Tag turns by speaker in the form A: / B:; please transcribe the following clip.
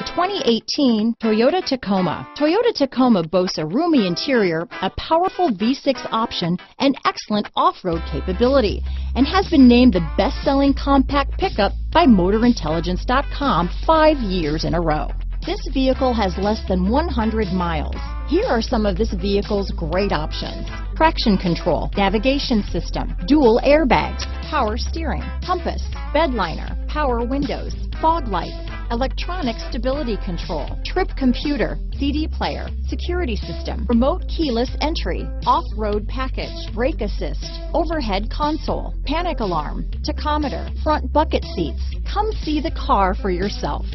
A: 2018 Toyota Tacoma. Toyota Tacoma boasts a roomy interior, a powerful V6 option, and excellent off-road capability, and has been named the best-selling compact pickup by MotorIntelligence.com 5 years in a row. This vehicle has less than 100 miles. Here are some of this vehicle's great options: traction control, navigation system, dual airbags, power steering, compass, bed liner, power windows, fog lights, electronic stability control, trip computer, CD player, security system, remote keyless entry, off-road package, brake assist, overhead console, panic alarm, tachometer, front bucket seats. Come see the car for yourself.